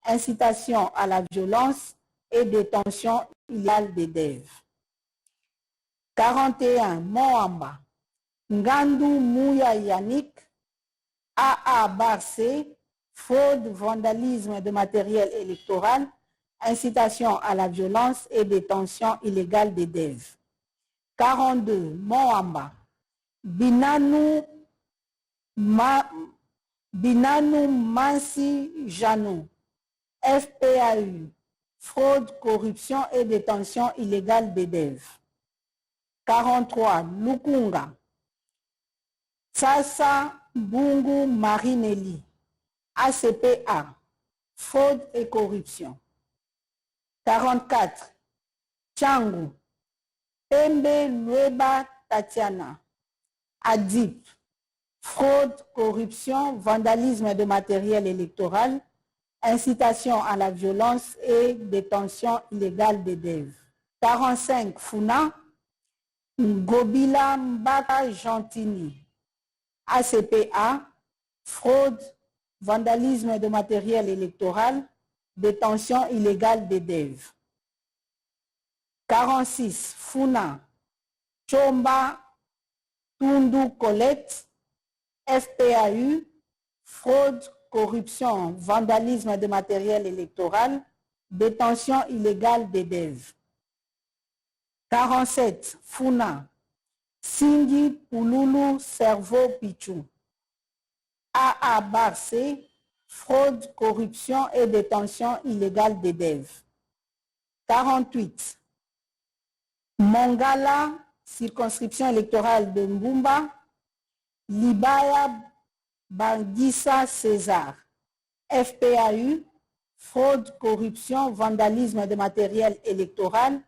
incitation à la violence et détention illégale d'élèves. 41. Moamba, Ngandou Mouya Yannick, AA Barcé, fraude, vandalisme de matériel électoral, incitation à la violence et détention illégale des DEV. 42. Moamba, Binanou Mansi Janou, FPAU, fraude, corruption et détention illégale des DEV. 43. Lukunga, Sasa Bungu Marinelli, ACPA, fraude et corruption. 44. Tchangu, Pembe Lueba Tatiana, ADIP, fraude, corruption, vandalisme de matériel électoral, incitation à la violence et détention illégale des DEV. 45. Funa, Ngobila Mbaka Gentini, ACPA, fraude, vandalisme de matériel électoral, détention illégale des DEV. 46. Funa, Chomba Tundu Colette, FPAU, fraude, corruption, vandalisme de matériel électoral, détention illégale des DEV. 47. Funa, Singi Pululu Cerveau Pichou, AA Barcé, fraude, corruption et détention illégale des DEV. 48. Mongala, circonscription électorale de Mbumba, Libaya Bangissa César, FPAU, fraude, corruption, vandalisme de matériel électoral,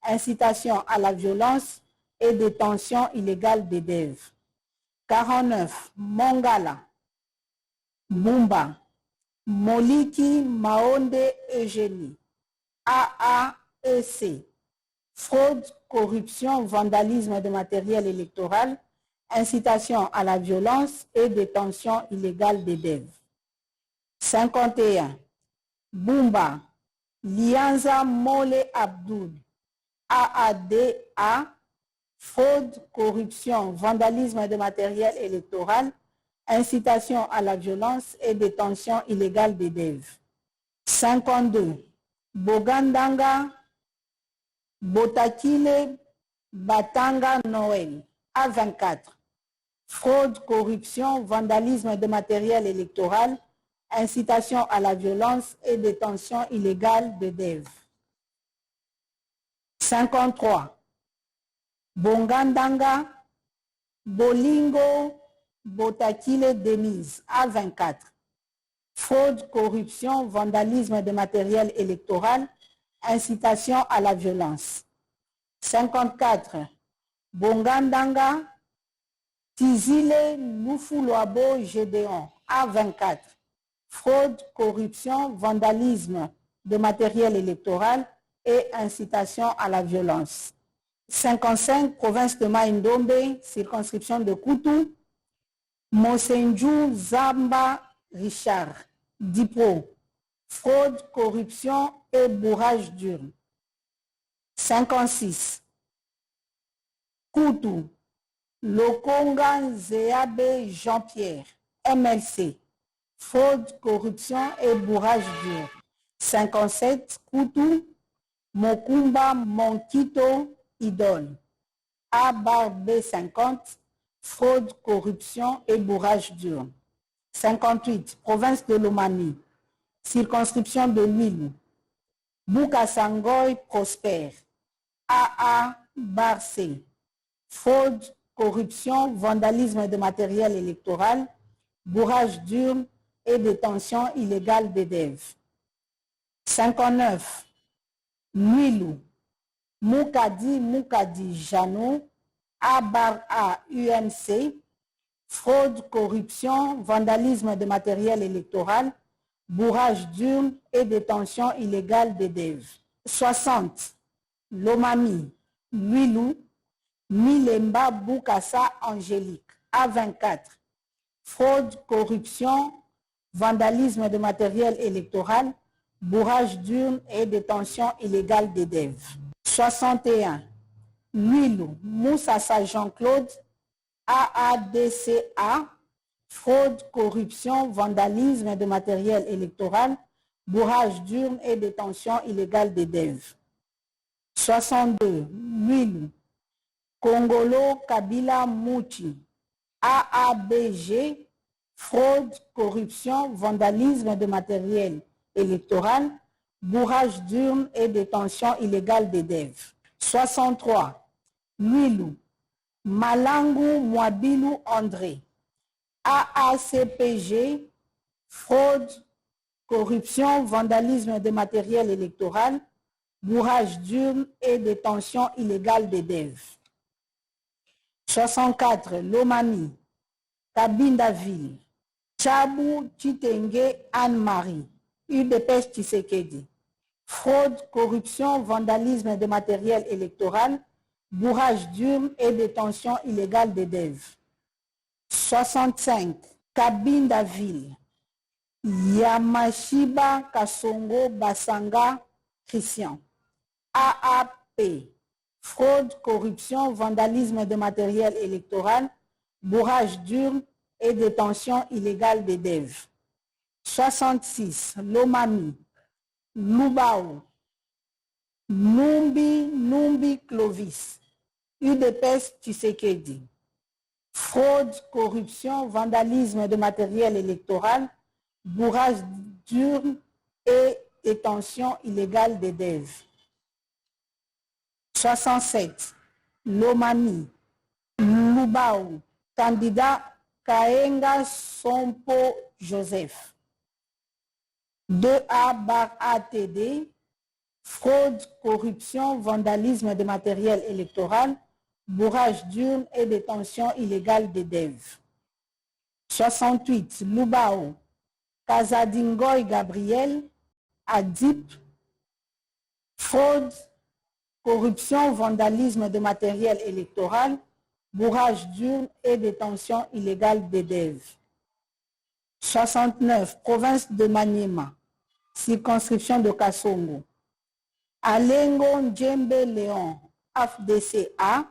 incitation à la violence et détention illégale des DEV. 49. Mongala, Mbumba, Moliki Maonde Eugénie, AAEC, fraude, corruption, vandalisme de matériel électoral, incitation à la violence et détention illégale des DEV. 51. Bumba, Lianza Mole Abdoul, AADA, fraude, corruption, vandalisme de matériel électoral, incitation à la violence et détention illégale des DEV. 52. Bogandanga, Botakile, Batanga Noël, A24, fraude, corruption, vandalisme de matériel électoral, incitation à la violence et détention illégale de DEV. 53. Bongandanga, Bolingo, Botakile Denise, A24, fraude, corruption, vandalisme de matériel électoral, incitation à la violence. 54. Bongandanga, Tizile Lufuloabo Gédéon, A24, fraude, corruption, vandalisme de matériel électoral et incitation à la violence. 55. Province de Maïndombe, circonscription de Koutou, Mosenju Zamba Richard, Dipro, fraude, corruption et bourrage d'urne. 56. Koutou, Lokonga Zéabe Jean-Pierre, MLC, fraude, corruption et bourrage d'urne. 57. Koutou, Mokumba Monkito Idole, A-B50, fraude, corruption et bourrage d'urne. 58. Province de Lomami, circonscription de l'Huile, Boukasangoy Prosper, AA Barcé, fraude, corruption, vandalisme de matériel électoral, bourrage d'urne et détention illégale des DEV. 59. Nuilou, Moukadi Janou, A UMC, fraude, corruption, vandalisme de matériel électoral, bourrage d'urne et détention illégale des DEV. 60. Lomami, Nuilou, Milemba Boukassa Angélique, A24, fraude, corruption, vandalisme de matériel électoral, bourrage d'urne et détention illégale des DEV. 61. Luilou Moussassa Jean-Claude, AADCA, fraude, corruption, vandalisme de matériel électoral, bourrage d'urne et détention illégale des DEV. 62. Luilou Congolo Kabila Mouchi, AABG, fraude, corruption, vandalisme de matériel électoral, bourrage d'urne et détention illégale des DEV. 63. Luilou Malangu Mwabilou André, AACPG, fraude, corruption, vandalisme de matériel électoral, bourrage d'urne et détention illégale des DEV. 64. Lomami Kabindaville, Chabou Chitenge Anne-Marie, UDPS Tshisekedi, fraude, corruption, vandalisme de matériel électoral, bourrage d'urne et détention illégale des DEV. 65. Kabindaville, Yamashiba Kasongo Basanga Christian, AAP, fraude, corruption, vandalisme de matériel électoral, bourrage d'urne et détention illégale des DEV. 66. Lomami, Lubao, Numbi Clovis, UDPS Tshisekedi, fraude, corruption, vandalisme de matériel électoral, bourrage d'urne et détention illégale des DEV. 67. Lomami, Lubao, candidat Kaenga Sompo Joseph, 2A/ATD, fraude, corruption, vandalisme de matériel électoral, bourrage d'urne et détention illégale des DEV. 68. Lubao, Kazadingoy Gabriel, ADIP, fraude, corruption, vandalisme de matériel électoral, bourrage d'urne et détention illégale des DEV. 69. Province de Maniema, circonscription de Kasongo, Alengo Ndjembe Léon, AFDCA,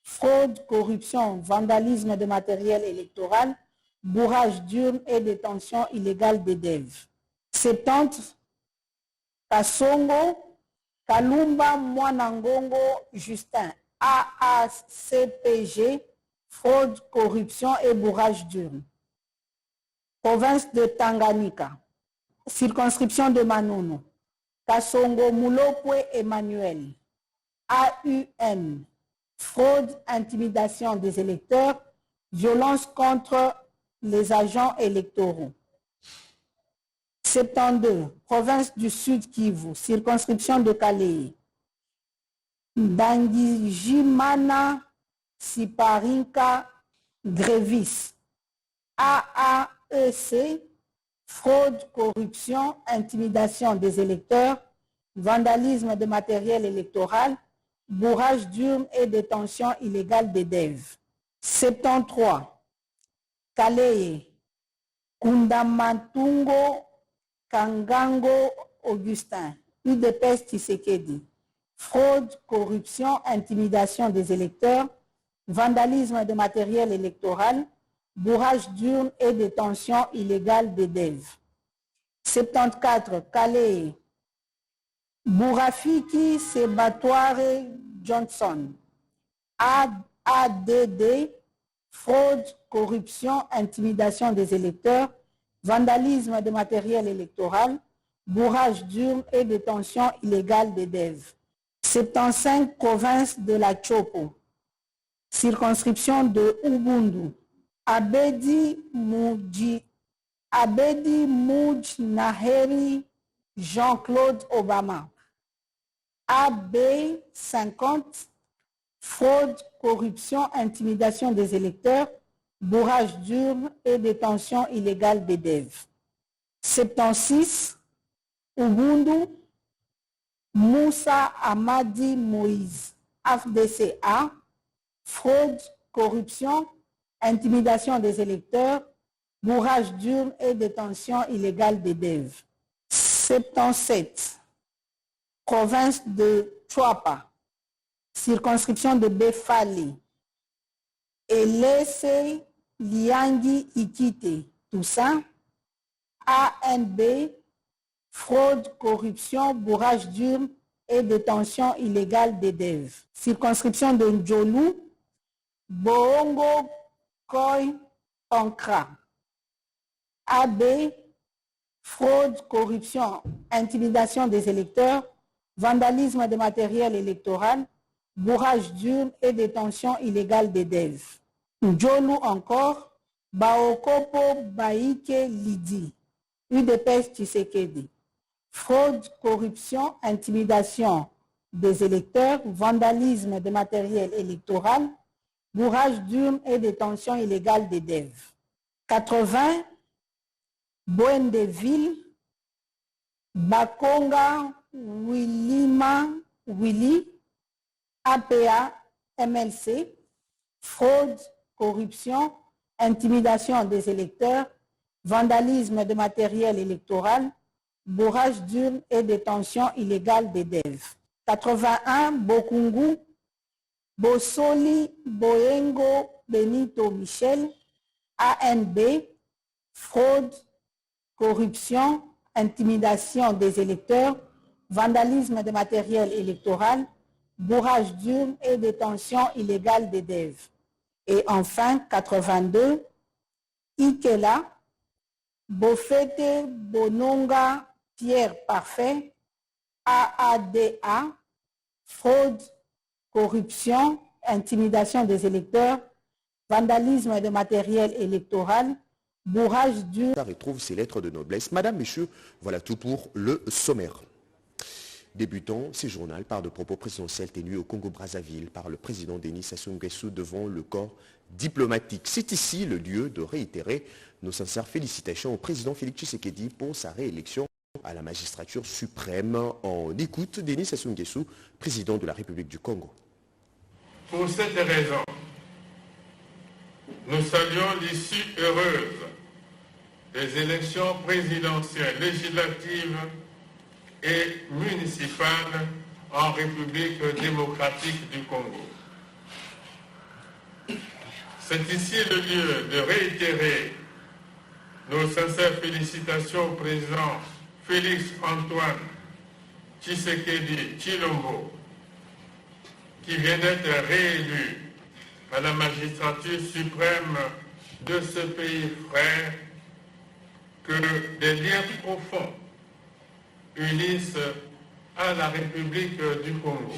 fraude, corruption, vandalisme de matériel électoral, bourrage d'urne et détention illégale des DEV. 70. Kasongo, Kalumba Mwanangongo Justin, AACPG, fraude, corruption et bourrage d'urne. Province de Tanganyika, circonscription de Manono, Kasongo Mulopwe Emmanuel, AUN, fraude, intimidation des électeurs, violence contre les agents électoraux. 72. Province du Sud Kivu, circonscription de Kalei, Dangijimana Siparinka Grévis, AAEC, fraude, corruption, intimidation des électeurs, vandalisme de matériel électoral, bourrage d'urne et détention illégale des DEV. 73. Kalei, Kundamatungo Kangango Augustin, UDPS Tshisekedi, fraude, corruption, intimidation des électeurs, vandalisme de matériel électoral, bourrage d'urne et détention illégale des DEV. 74. Kalei, Bourafiki Sebatware Johnson, ADD, fraude, corruption, intimidation des électeurs, vandalisme de matériel électoral, bourrage d'urne et détention illégale des DEV. 75. Province de la Chopo, circonscription de Ubundu, Abedi Mujnaheri Jean-Claude Obama, AB 50, fraude, corruption, intimidation des électeurs, bourrage d'urne et détention illégale des DEV. 76. Ubundu, Moussa Amadi Moïse, AFDCA, fraude, corruption, intimidation des électeurs, bourrage d'urne et détention illégale des DEV. 77, province de Chuapa, circonscription de Befali, Elese Liangi Ikite, tout ça, ANB, fraude, corruption, bourrage d'urnes et détention illégale des DEV. Circonscription de Ndjolu, Boongo Koy Ankra. AB, fraude, corruption, intimidation des électeurs, vandalisme de matériel électoral, bourrage d'urnes et détention illégale des DEV. Ndjolu encore, Baokopo Baïke Lidi, UDPS Tshisekedi. Fraude, corruption, intimidation des électeurs, vandalisme de matériel électoral, bourrage d'urnes et détention illégale des DEV. 80, Boendeville, Bakonga, Willima, Willy, APA, MLC, fraude, corruption, intimidation des électeurs, vandalisme de matériel électoral, bourrage d'urnes et détention illégale des DEV. 81, Bokungu, Bosoli, Boyengo, Benito Michel, ANB, fraude, corruption, intimidation des électeurs, vandalisme de matériel électoral, bourrage d'urnes et détention illégale des DEV. Et enfin, 82, Ikela, Bofete, Bononga, Pierre Parfait, AADA, fraude, corruption, intimidation des électeurs, vandalisme de matériel électoral, bourrage d'urnes. Ça retrouve ses lettres de noblesse. Madame, Messieurs, voilà tout pour le sommaire. Débutons ce journal par de propos présidentiels tenus au Congo-Brazzaville par le président Denis Sassou Nguesso devant le corps diplomatique. C'est ici le lieu de réitérer nos sincères félicitations au président Félix Tshisekedi pour sa réélection à la magistrature suprême. En écoute, Denis Sassou Nguesso, président de la République du Congo. Pour cette raison, nous saluons l'issue heureuse des élections présidentielles, législatives et municipales en République démocratique du Congo. C'est ici le lieu de réitérer nos sincères félicitations au président Félix Antoine Tshisekedi Tshilombo, qui vient d'être réélu à la magistrature suprême de ce pays frère, que des liens profonds unissent à la République du Congo.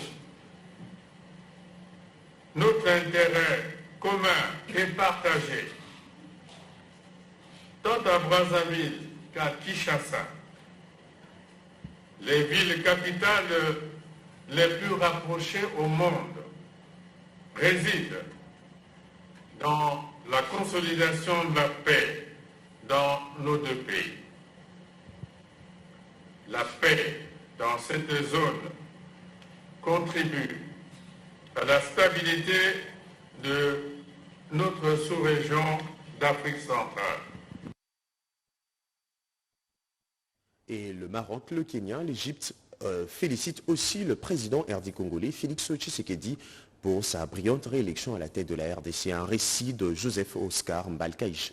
Notre intérêt commun et partagé, tant à Brazzaville qu'à Kinshasa, les villes capitales les plus rapprochées au monde, réside dans la consolidation de la paix dans nos deux pays. La paix dans cette zone contribue à la stabilité de notre sous-région d'Afrique centrale. Et le Maroc, le Kenya, l'Égypte félicite aussi le président RD congolais Félix Tshisekedi pour sa brillante réélection à la tête de la RDC. Un récit de Joseph Oscar Mbalkaïch.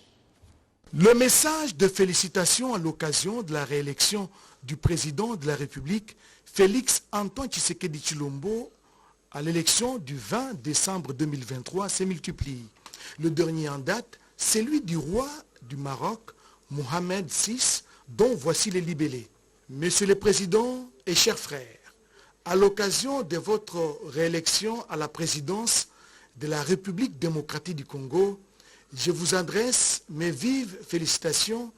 Le message de félicitations à l'occasion de la réélection du président de la République, Félix Antoine Tshisekedi Tshilombo, à l'élection du 20 décembre 2023 s'est multiplié. Le dernier en date, c'est celui du roi du Maroc, Mohamed VI, dont voici les libellés. Monsieur le Président et chers frères, à l'occasion de votre réélection à la présidence de la République démocratique du Congo, je vous adresse mes vives félicitations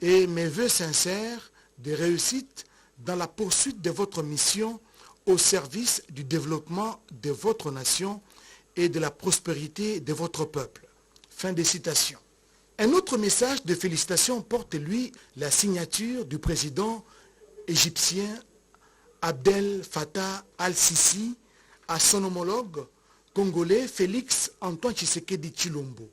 et mes vœux sincères de réussite dans la poursuite de votre mission au service du développement de votre nation et de la prospérité de votre peuple. Fin des citations. Un autre message de félicitations porte, lui, la signature du président égyptien Abdel Fattah al-Sisi à son homologue congolais Félix Antoine Tshisekedi Tshilombo.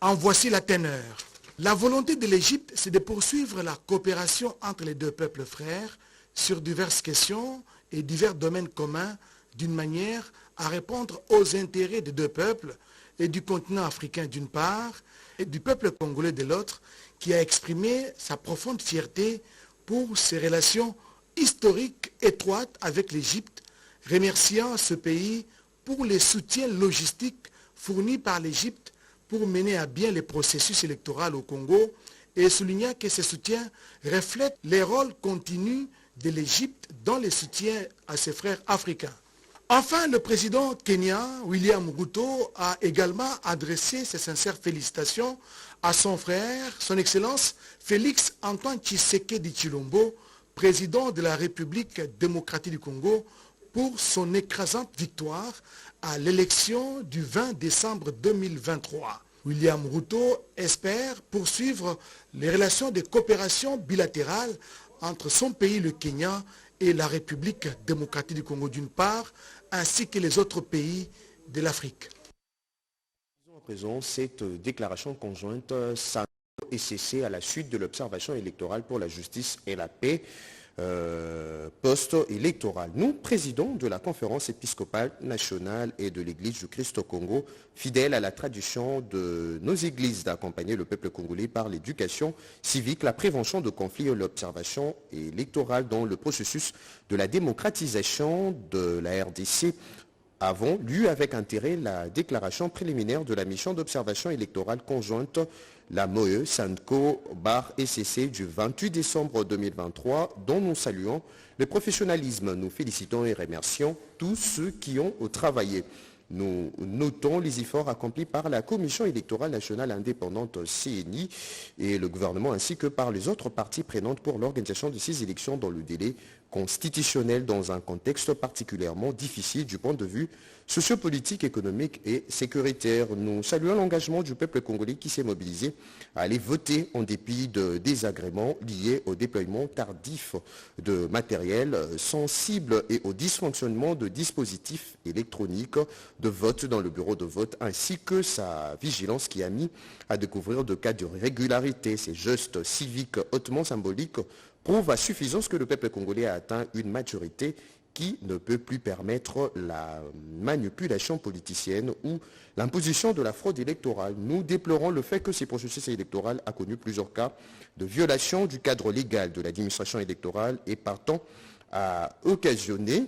En voici la teneur. La volonté de l'Égypte, c'est de poursuivre la coopération entre les deux peuples frères sur diverses questions et divers domaines communs d'une manière à répondre aux intérêts des deux peuples et du continent africain d'une part et du peuple congolais de l'autre, qui a exprimé sa profonde fierté pour ses relations historiques étroites avec l'Égypte, remerciant ce pays pour les soutiens logistiques fournis par l'Égypte pour mener à bien les processus électoraux au Congo et soulignant que ces soutiens reflètent les rôles continus de l'Égypte dans les soutiens à ses frères africains. Enfin, le président kenyan, William Ruto, a également adressé ses sincères félicitations à son frère, son Excellence Félix Antoine Tshisekedi Tshilombo, président de la République démocratique du Congo, pour son écrasante victoire à l'élection du 20 décembre 2023. William Ruto espère poursuivre les relations de coopération bilatérale entre son pays, le Kenya, et la République démocratique du Congo d'une part, ainsi que les autres pays de l'Afrique. À présent, cette déclaration conjointe SANCO-ECC à la suite de l'observation électorale pour la justice et la paix post-électorale. Nous, présidents de la conférence épiscopale nationale et de l'Église du Christ au Congo, fidèles à la tradition de nos églises d'accompagner le peuple congolais par l'éducation civique, la prévention de conflits et l'observation électorale dans le processus de la démocratisation de la RDC, avons lu avec intérêt la déclaration préliminaire de la mission d'observation électorale conjointe, la MOE, SANCO-ECC du 28 décembre 2023, dont nous saluons le professionnalisme. Nous félicitons et remercions tous ceux qui ont travaillé. Nous notons les efforts accomplis par la Commission électorale nationale indépendante CNI et le gouvernement ainsi que par les autres parties prenantes pour l'organisation de ces élections dans le délai constitutionnel dans un contexte particulièrement difficile du point de vue sociopolitique, économique et sécuritaire. Nous saluons l'engagement du peuple congolais qui s'est mobilisé à aller voter en dépit de désagréments liés au déploiement tardif de matériel sensible et au dysfonctionnement de dispositifs électroniques de vote dans le bureau de vote, ainsi que sa vigilance qui a mis à découvrir de cas d'irrégularité. Ces gestes civiques hautement symboliques prouvent à suffisance que le peuple congolais a atteint une maturité qui ne peut plus permettre la manipulation politicienne ou l'imposition de la fraude électorale. Nous déplorons le fait que ce processus électoral a connu plusieurs cas de violation du cadre légal de l'administration électorale et partant a occasionné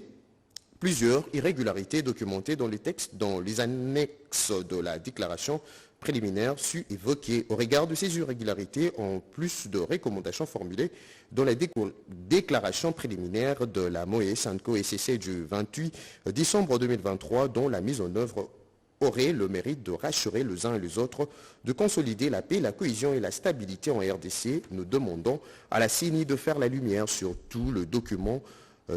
plusieurs irrégularités documentées dans les textes, dans les annexes de la déclaration préliminaire su évoquer. Au regard de ces irrégularités, en plus de recommandations formulées dans la déclaration préliminaire de la MOE SANCO-ECC du 28 décembre 2023, dont la mise en œuvre aurait le mérite de rassurer les uns et les autres, de consolider la paix, la cohésion et la stabilité en RDC, nous demandons à la CENI de faire la lumière sur tout le document,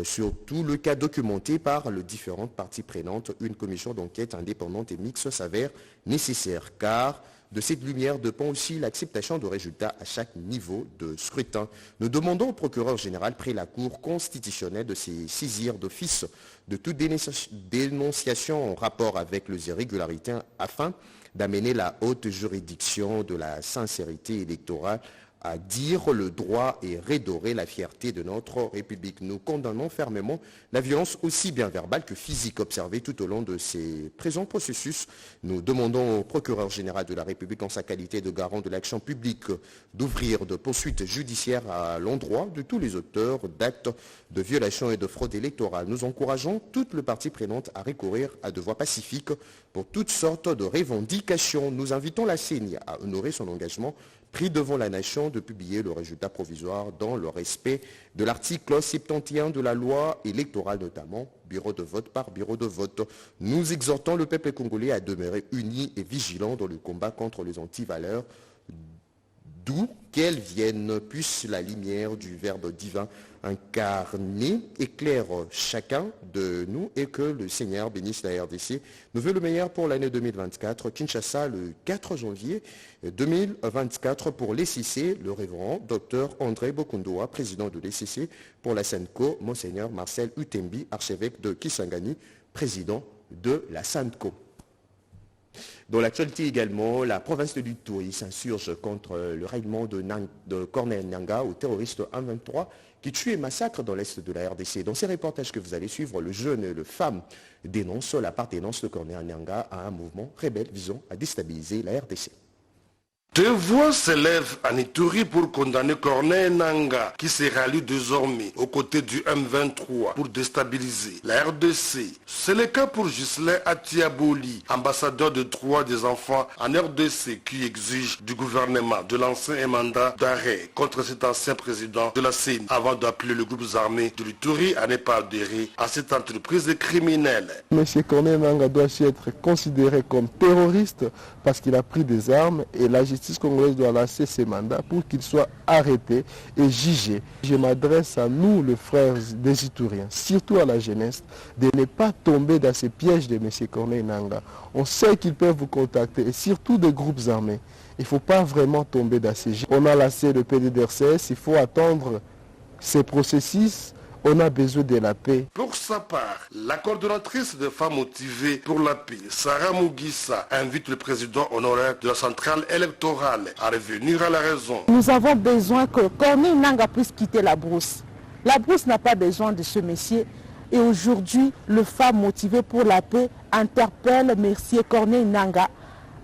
sur tout le cas documenté par les différentes parties prenantes. Une commission d'enquête indépendante et mixte s'avère nécessaire, car de cette lumière dépend aussi l'acceptation de résultats à chaque niveau de scrutin. Nous demandons au procureur général près la Cour constitutionnelle de se saisir d'office de toute dénonciation en rapport avec les irrégularités afin d'amener la haute juridiction de la sincérité électorale à dire le droit et redorer la fierté de notre République. Nous condamnons fermement la violence aussi bien verbale que physique observée tout au long de ces présents processus. Nous demandons au procureur général de la République en sa qualité de garant de l'action publique d'ouvrir de poursuites judiciaires à l'endroit de tous les auteurs d'actes de violation et de fraude électorale. Nous encourageons toutes les parties prenantes à recourir à des voies pacifiques pour toutes sortes de revendications. Nous invitons la CENI à honorer son engagement pris devant la nation de publier le résultat provisoire dans le respect de l'article 71 de la loi électorale, notamment bureau de vote par bureau de vote. Nous exhortons le peuple congolais à demeurer uni et vigilant dans le combat contre les antivaleurs, d'où qu'elles viennent, puisse la lumière du Verbe divin incarné éclaire chacun de nous et que le Seigneur bénisse la RDC. Nous voulons le meilleur pour l'année 2024. Kinshasa, le 4 janvier 2024 pour l'ECC, le révérend Dr André Bokundoa, président de l'ECC, pour la SANCO, Monseigneur Marcel Utembi, archevêque de Kisangani, président de la SANCO. Dans l'actualité également, la province de l'Ituri s'insurge contre le raidement de Corneille Nangaa aux terroristes 123 qui tue et massacre dans l'est de la RDC. Dans ces reportages que vous allez suivre, le jeune et le femme dénoncent l'appartenance de Corneille Nangaa à un mouvement rebelle visant à déstabiliser la RDC. Deux voix s'élèvent en Ituri pour condamner Corneille Nangaa, qui se rallie désormais aux côtés du M23 pour déstabiliser la RDC. C'est le cas pour Ghislain Atiaboli, ambassadeur de droits des enfants en RDC, qui exige du gouvernement de lancer un mandat d'arrêt contre cet ancien président de la CENI avant d'appeler le groupe armé de l'Ituri à ne pas adhérer à cette entreprise criminelle. Monsieur Corneille Nangaa doit être considéré comme terroriste parce qu'il a pris des armes et la justice congolaise doit lancer ses mandats pour qu'il soit arrêté et jugé. Je m'adresse à nous, les frères des Ituriens, surtout à la jeunesse, de ne pas tomber dans ces pièges de M. Corneille Nangaa. On sait qu'ils peuvent vous contacter, et surtout des groupes armés. Il ne faut pas vraiment tomber dans ces jeux. On a lancé le PDDRCS, il faut attendre ces processus. On a besoin de la paix. Pour sa part, la coordonnatrice des femmes motivées pour la paix, Sarah Mugisa, invite le président honoraire de la centrale électorale à revenir à la raison. Nous avons besoin que Corneille Nangaa puisse quitter la brousse. La brousse n'a pas besoin de ce monsieur. Et aujourd'hui, le femmes motivé pour la paix interpelle M. Corneille Nangaa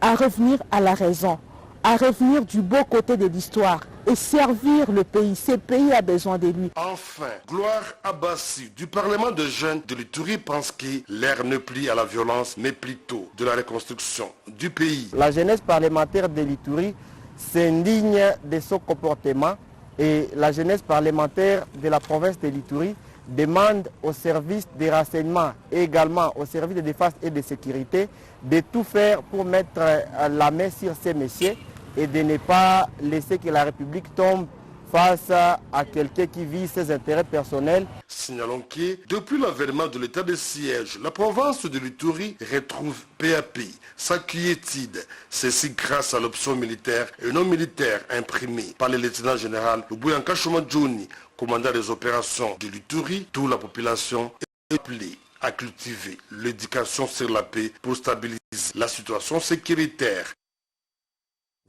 à revenir à la raison, à revenir du beau côté de l'histoire et servir le pays. Ce pays a besoin de lui. Enfin, Gloire Abbassi du Parlement de jeunes de l'Ituri pense que l'ère ne plie à la violence, mais plutôt de la reconstruction du pays. La jeunesse parlementaire de l'Ituri s'indigne de son comportement et la jeunesse parlementaire de la province de l'Ituri demande aux services de renseignement et également aux services de défense et de sécurité de tout faire pour mettre la main sur ces messieurs et de ne pas laisser que la République tombe face à quelqu'un qui vise ses intérêts personnels. Signalons que, depuis l'avènement de l'état de siège, la province de l'Ituri retrouve peu à peu sa quiétude. Ceci grâce à l'option militaire et non militaire imprimée par le lieutenant général Lubuyanka Johnny, commandant des opérations de l'Ituri. Toute la population est appelée à cultiver l'éducation sur la paix pour stabiliser la situation sécuritaire.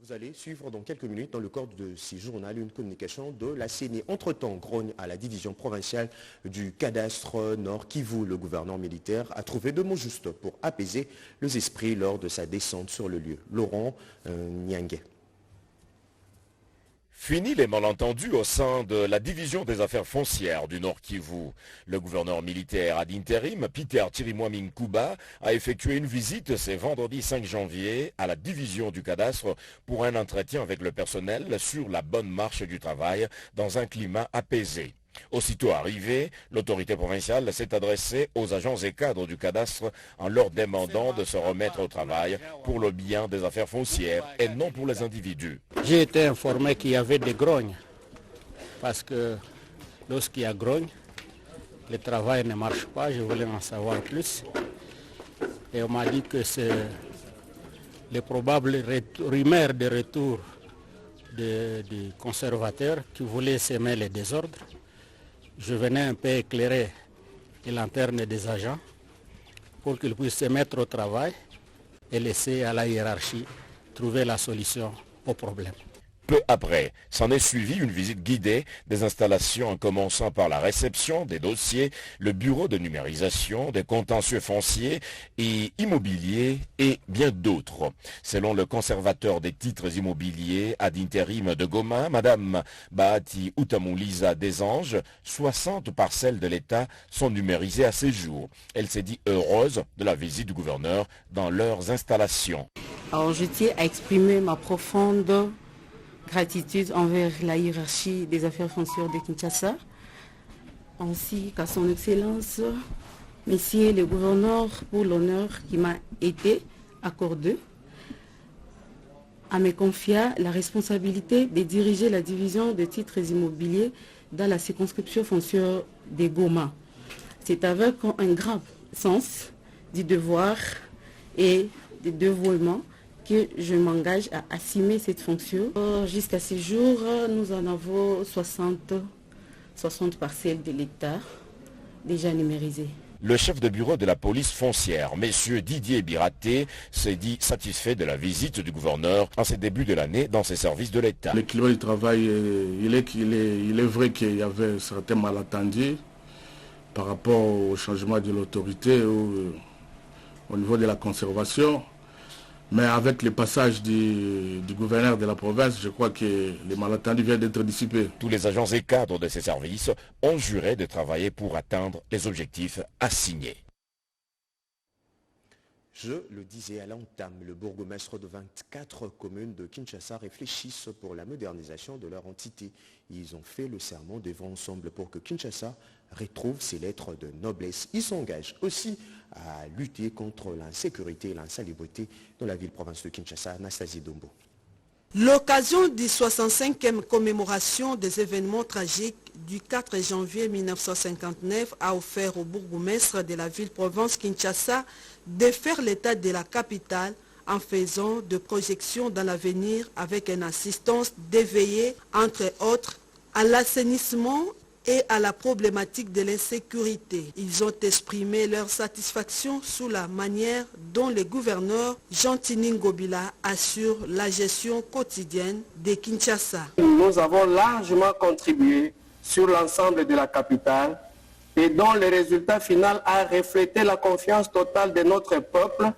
Vous allez suivre dans quelques minutes dans le corps de ce journal une communication de la CENI. Entre-temps, grogne à la division provinciale du cadastre Nord Kivu. Le gouverneur militaire a trouvé de mots justes pour apaiser les esprits lors de sa descente sur le lieu. Laurent Nyangue. Fini les malentendus au sein de la division des affaires foncières du Nord Kivu. Le gouverneur militaire ad intérim, Peter Chirimwami Nkuba, a effectué une visite ce vendredi 5 janvier à la division du cadastre pour un entretien avec le personnel sur la bonne marche du travail dans un climat apaisé. Aussitôt arrivé, l'autorité provinciale s'est adressée aux agents et cadres du cadastre en leur demandant de se remettre au travail pour le bien des affaires foncières et non pour les individus. J'ai été informé qu'il y avait des grognes parce que lorsqu'il y a grogne, le travail ne marche pas. Je voulais en savoir plus et on m'a dit que c'est les probables rumeurs de retour des conservateurs qui voulaient semer les désordres. Je venais un peu éclairer les lanternes des agents pour qu'ils puissent se mettre au travail et laisser à la hiérarchie trouver la solution au problème. Peu après, s'en est suivi une visite guidée des installations en commençant par la réception des dossiers, le bureau de numérisation, des contentieux fonciers et immobiliers et bien d'autres. Selon le conservateur des titres immobiliers ad intérim de Goma, Madame Bahati Utamuliza Desanges, 60 parcelles de l'État sont numérisées à ces jours. Elle s'est dit heureuse de la visite du gouverneur dans leurs installations. Alors je tiens à exprimer ma profonde gratitude envers la hiérarchie des affaires foncières de Kinshasa, ainsi qu'à son Excellence, Monsieur le gouverneur, pour l'honneur qui m'a été accordé, à me confier la responsabilité de diriger la division de titres immobiliers dans la circonscription foncière de Goma. C'est avec un grand sens du devoir et du dévouement que je m'engage à assumer cette fonction. Jusqu'à ce jour, nous en avons 60 parcelles de l'État déjà numérisées. Le chef de bureau de la police foncière, M. Didier Biraté, s'est dit satisfait de la visite du gouverneur en ces débuts de l'année dans ses services de l'État. Le climat du travail, il est vrai qu'il y avait certains malentendus par rapport au changement de l'autorité au niveau de la conservation. Mais avec le passage du gouverneur de la province, je crois que les malentendus viennent d'être dissipés. Tous les agents et cadres de ces services ont juré de travailler pour atteindre les objectifs assignés. Je le disais à l'entame, le bourgmestre de 24 communes de Kinshasa réfléchissent pour la modernisation de leur entité. Ils ont fait le serment de vivre ensemble pour que Kinshasa retrouve ses lettres de noblesse. Ils s'engagent aussi à lutter contre l'insécurité et l'insalubrité dans la ville-province de Kinshasa. Anastasie Dombo. L'occasion du 65e commémoration des événements tragiques du 4 janvier 1959 a offert au bourgmestre de la ville-province Kinshasa de faire l'état de la capitale en faisant de projections dans l'avenir avec une assistance déveillée, entre autres, à l'assainissement et à la problématique de l'insécurité. Ils ont exprimé leur satisfaction sous la manière dont le gouverneur Jean-Tini Ngobila assure la gestion quotidienne de Kinshasa. Nous avons largement contribué sur l'ensemble de la capitale et dont le résultat final a reflété la confiance totale de notre peuple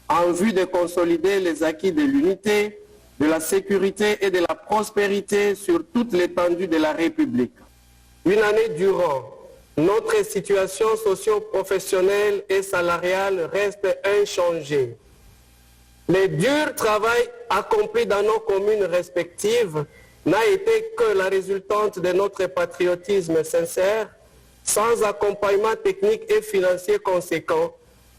en vue de consolider les acquis de l'unité, de la sécurité et de la prospérité sur toute l'étendue de la République. Une année durant, notre situation socio-professionnelle et salariale reste inchangée. Le dur travail accompli dans nos communes respectives n'a été que la résultante de notre patriotisme sincère, sans accompagnement technique et financier conséquent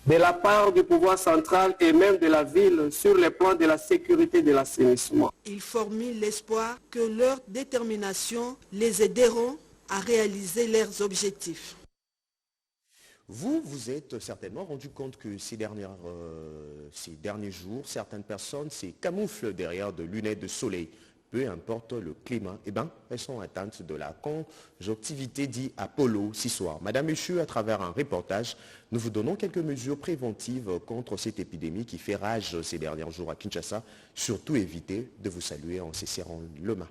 de la part du pouvoir central et même de la ville sur le plan de la sécurité et de l'assainissement. Ils formulent l'espoir que leur détermination les aideront à réaliser leurs objectifs. Vous vous êtes certainement rendu compte que ces derniers jours, certaines personnes se camouflent derrière de lunettes de soleil. Peu importe le climat, elles sont atteintes de la conjonctivité dit Apollo ce soir. Madame, Monsieur, à travers un reportage, nous vous donnons quelques mesures préventives contre cette épidémie qui fait rage ces derniers jours à Kinshasa. Surtout évitez de vous saluer en se serrant le main.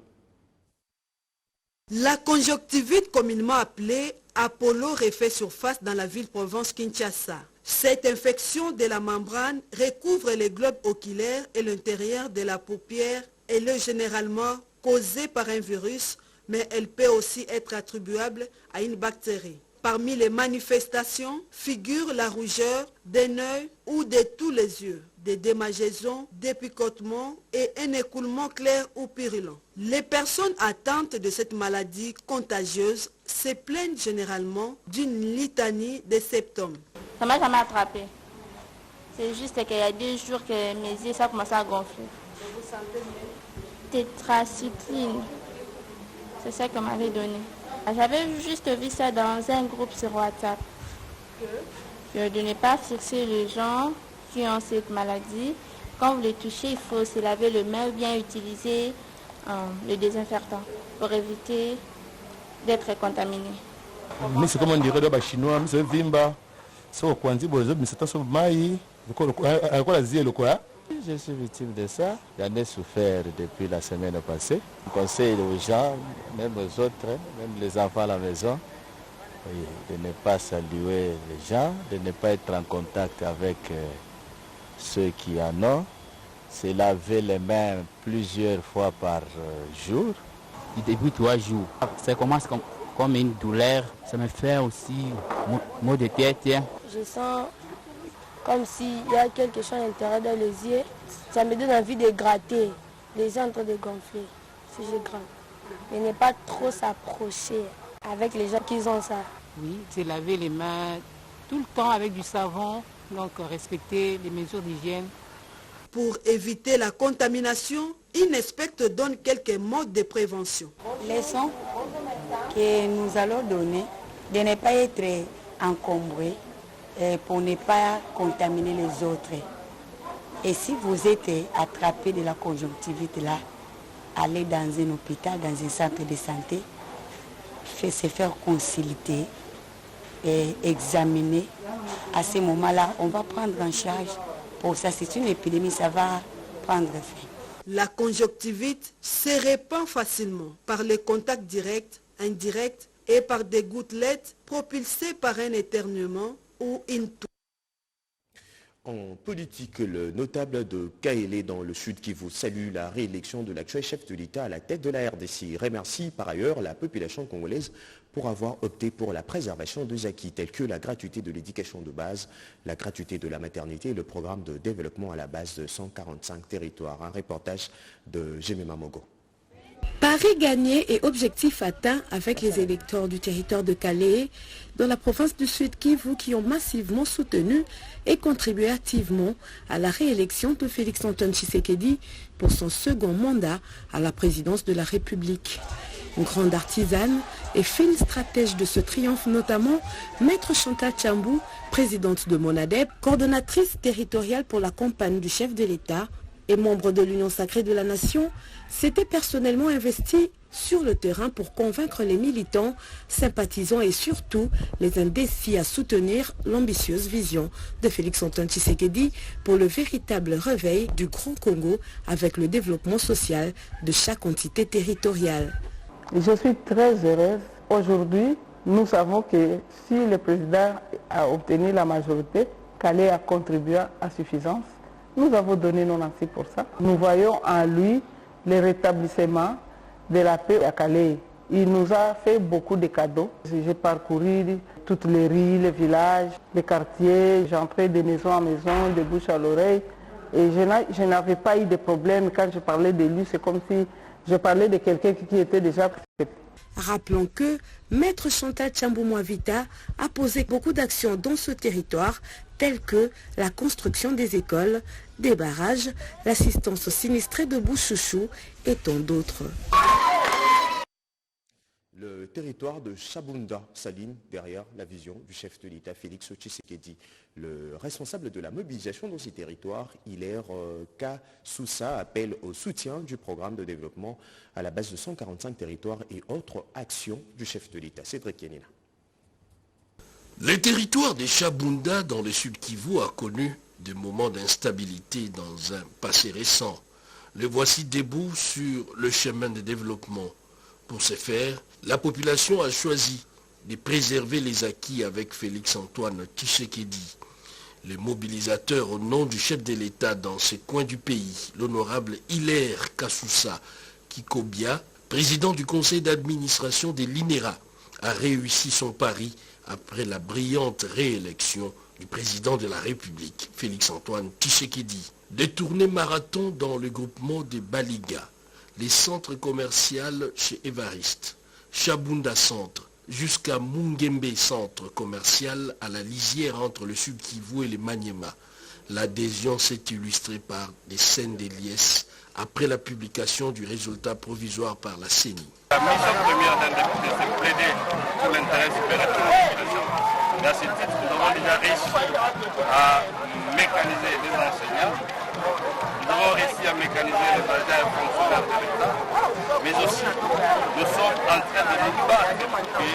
La conjonctivite communément appelée Apollo refait surface dans la ville-province Kinshasa. Cette infection de la membrane recouvre les globes oculaires et l'intérieur de la paupière. Elle est généralement causée par un virus, mais elle peut aussi être attribuable à une bactérie. Parmi les manifestations figurent la rougeur d'un œil ou de tous les yeux, des démangeaisons, des picotements et un écoulement clair ou purulent. Les personnes atteintes de cette maladie contagieuse se plaignent généralement d'une litanie de symptômes. Ça m'a jamais attrapé. C'est juste qu'il y a 2 jours que mes yeux ça commence à gonfler. Vous sentez mieux? Tétracycline, c'est ça qu'on m'avait donné. J'avais juste vu ça dans un groupe sur WhatsApp. De ne pas fixer les gens qui ont cette maladie. Quand vous les touchez, il faut se laver les mains ou bien utiliser le désinfectant pour éviter d'être contaminé. Mais c'est comme on dirait dans les Chinois, c'est Vimba, c'est au Kwanzi, c'est au Maï, je suis victime de ça. J'en ai souffert depuis la semaine passée. Je conseille aux gens, même aux autres, même les enfants à la maison, de ne pas saluer les gens, de ne pas être en contact avec ceux qui en ont, se laver les mains plusieurs fois par jour. Depuis 3 jours, ça commence comme une douleur, ça me fait aussi maux de tête. Je sens comme s'il y a quelque chose à l'intérieur dans les yeux. Ça me donne envie de gratter, les yeux en train de gonfler, si je gratte. Mais ne pas trop s'approcher avec les gens qui ont ça. Oui, c'est laver les mains tout le temps avec du savon, donc respecter les mesures d'hygiène. Pour éviter la contamination, INESPECT donne quelques modes de prévention. Les sons que nous allons donner, de ne pas être encombrés pour ne pas contaminer les autres. Et si vous êtes attrapé de la conjonctivite là, allez dans un hôpital, dans un centre de santé, se faire consulter et examiner à ce moment-là, on va prendre en charge. Pour ça, c'est une épidémie, ça va prendre fin. La conjonctivite se répand facilement par les contacts directs, indirects et par des gouttelettes propulsées par un éternuement ou une toux. En politique, le notable de Kaélé dans le Sud Kivu salue la réélection de l'actuel chef de l'État à la tête de la RDC. Il remercie par ailleurs la population congolaise pour avoir opté pour la préservation de acquis tels que la gratuité de l'éducation de base, la gratuité de la maternité et le programme de développement à la base de 145 territoires. Un reportage de Jemima Mogo. Paris gagné et objectif atteint avec les électeurs du territoire de Calais dans la province du Sud Kivu qui ont massivement soutenu et contribué activement à la réélection de Félix-Antoine Tshisekedi pour son second mandat à la présidence de la République. Une grande artisane et fine stratège de ce triomphe notamment, Maître Chantal Tchambou, présidente de Monadep, coordonnatrice territoriale pour la campagne du chef de l'État et membre de l'Union sacrée de la Nation, s'était personnellement investi sur le terrain pour convaincre les militants, sympathisants et surtout les indécis à soutenir l'ambitieuse vision de Félix-Antoine Tshisekedi pour le véritable réveil du Grand Congo avec le développement social de chaque entité territoriale. Je suis très heureuse. Aujourd'hui, nous savons que si le président a obtenu la majorité, Calais a contribué à suffisance. Nous avons donné 96%. Nous voyons en lui le rétablissement de la paix à Calais. Il nous a fait beaucoup de cadeaux. J'ai parcouru toutes les rues, les villages, les quartiers. J'entrais de maison en maison, de bouche à l'oreille. Et je n'avais pas eu de problème. Quand je parlais de lui, c'est comme si je parlais de quelqu'un qui était déjà prêt. Rappelons que Maître Chantal Tchambou Mwavita a posé beaucoup d'actions dans ce territoire, telles que la construction des écoles, des barrages, l'assistance aux sinistrés de Bouchouchou et tant d'autres. Le territoire de Chabunda s'aligne derrière la vision du chef de l'État Félix Tshisekedi. Le responsable de la mobilisation dans ces territoires, Hilaire Kasoussa, appelle au soutien du programme de développement à la base de 145 territoires et autres actions du chef de l'État. Cédric Kenina. Le territoire de Chabunda dans le Sud Kivu a connu des moments d'instabilité dans un passé récent. Le voici debout sur le chemin de développement. Pour ce faire, la population a choisi de préserver les acquis avec Félix-Antoine Tshisekedi. Le mobilisateur au nom du chef de l'État dans ce coin du pays, l'honorable Hilaire Kasoussa Kikobia, président du conseil d'administration de l'INERA, a réussi son pari après la brillante réélection du président de la République, Félix-Antoine Tshisekedi. Détourné marathon dans le groupement de Baliga, les centres commerciaux chez Evariste, Chabunda Centre, jusqu'à Mungembe Centre commercial à la lisière entre le Sud Kivu et le Maniema. L'adhésion s'est illustrée par des scènes de liesse après la publication du résultat provisoire par la CENI. La mission première d'un député, c'est plaider pour l'intérêt supérieur de la population. Et à ce titre, nous avons déjà réussi à mécaniser les enseignants. Nous avons réussi à mécaniser les agents fonctionnaires de l'État. Mais aussi, nous sommes en train de nous battre pour que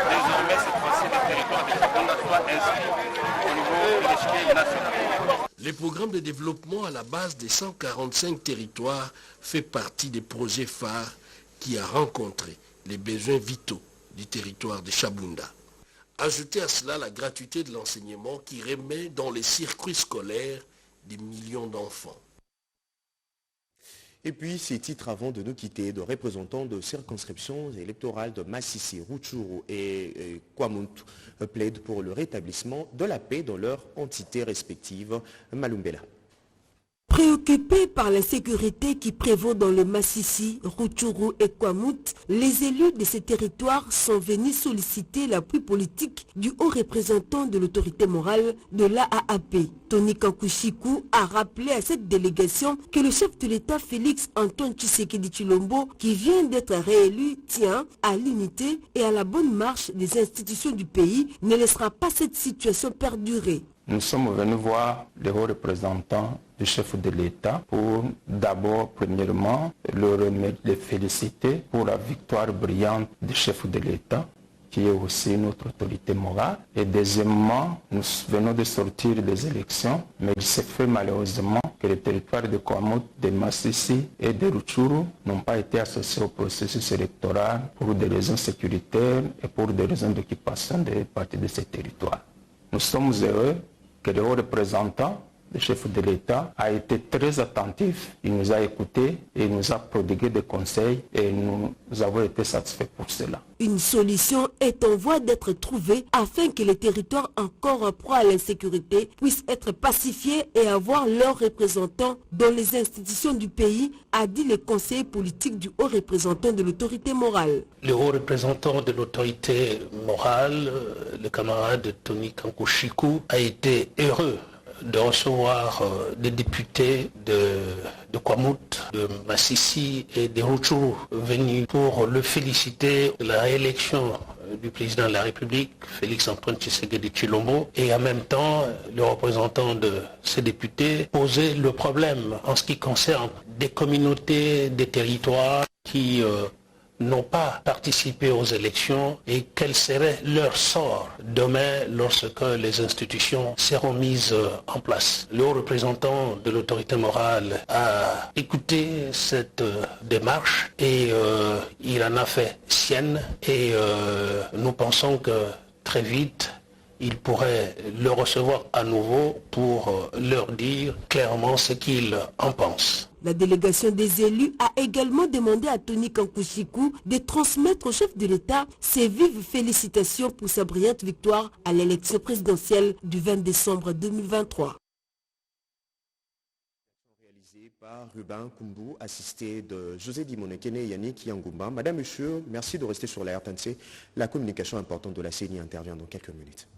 désormais, cette fois-ci, le territoire de Chabunda soit inscrit au niveau de l'échiquier national. Le programme de développement à la base des 145 territoires fait partie des projets phares qui a rencontré les besoins vitaux du territoire de Chabunda. Ajoutez à cela la gratuité de l'enseignement qui remet dans les circuits scolaires des millions d'enfants. Et puis, ces titres avant de nous quitter, de représentants de circonscriptions électorales de Massissi, Rutshuru et Kwamut plaident pour le rétablissement de la paix dans leurs entités respectives. Malumbela. Préoccupés par la sécurité qui prévaut dans le Massissi, Rutshuru et Kwamut, les élus de ces territoires sont venus solliciter l'appui politique du haut représentant de l'autorité morale de l'AAP. Tony Kakushiku a rappelé à cette délégation que le chef de l'État Félix-Antoine Tshisekedi Tshilombo, qui vient d'être réélu, tient à l'unité et à la bonne marche des institutions du pays, ne laissera pas cette situation perdurer. Nous sommes venus voir le haut représentant du chef de l'État pour d'abord, premièrement, le féliciter pour la victoire brillante du chef de l'État qui est aussi notre autorité morale. Et deuxièmement, nous venons de sortir des élections, mais il s'est fait malheureusement que les territoires de Kwamut, de Massissi et de Rutshuru n'ont pas été associés au processus électoral pour des raisons sécuritaires et pour des raisons d'occupation des parties de ces territoires. Nous sommes heureux que le haut représentant, le chef de l'État, a été très attentif. Il nous a écoutés et il nous a prodigué des conseils et nous avons été satisfaits pour cela. Une solution est en voie d'être trouvée afin que les territoires encore en proie à l'insécurité puissent être pacifiés et avoir leurs représentants dans les institutions du pays, a dit le conseiller politique du haut représentant de l'autorité morale. Le haut représentant de l'autorité morale, le camarade Tony Kankou-Chikou, a été heureux de recevoir des députés de Kwamut, de Massissi et de Rutshuru venus pour le féliciter de la réélection du président de la République, Félix-Antoine Tshisekedi Tshilombo, et en même temps, le représentant de ces députés posait le problème en ce qui concerne des communautés, des territoires qui n'ont pas participé aux élections et quel serait leur sort demain lorsque les institutions seront mises en place. Le haut représentant de l'autorité morale a écouté cette démarche et il en a fait sienne et nous pensons que très vite il pourrait le recevoir à nouveau pour leur dire clairement ce qu'il en pense. La délégation des élus a également demandé à Tony Kankou-Chikou de transmettre au chef de l'État ses vives félicitations pour sa brillante victoire à l'élection présidentielle du 20 décembre 2023. Réalisé par Ruben Kumbu, assisté de José Dimonekene et Yannick Yangumba. Madame, Monsieur, merci de rester sur la RTNC. La communication importante de la CENI intervient dans quelques minutes.